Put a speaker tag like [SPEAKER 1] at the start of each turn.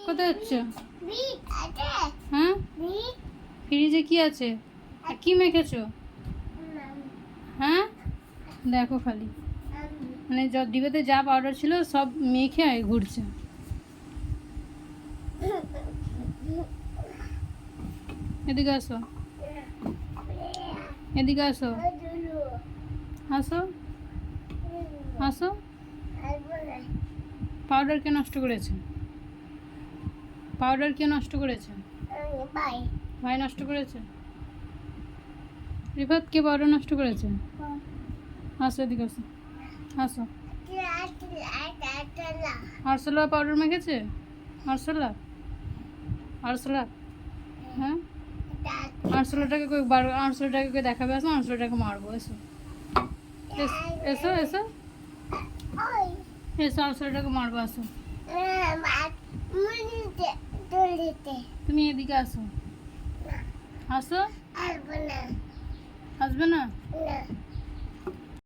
[SPEAKER 1] কোথায় যাচ্ছ? হ্যাঁ, ফ্রিজে কি আছে আর কি মেখেছো? হ্যাঁ, দেখো খালি মানে ডিবাতে যা পাউডার ছিল সব মেখে ঘুরছে। এদিকে আসো, এদিকে আসো, আসো, আসো। পাউডার কে নষ্ট করেছে? পাউডার কে নষ্ট করেছে? ভাই নষ্ট করেছে। রিফাত কে পাউডার নষ্ট করেছে? আসো, এদিকে আসো, আসো। আরসোলা পাউডার মেখেছে? আরসোলা, আরসোলা। হ্যাঁ, আরসোলাটাকে আরসোলাটাকে দেখাবে। আসো, আরসোলাটাকে মারবো। এসো, এসো, এসো, এসো, আরসোলাটাকে মারবো। আসো, তুমি এদিকে আসো, আসো। আসবে না?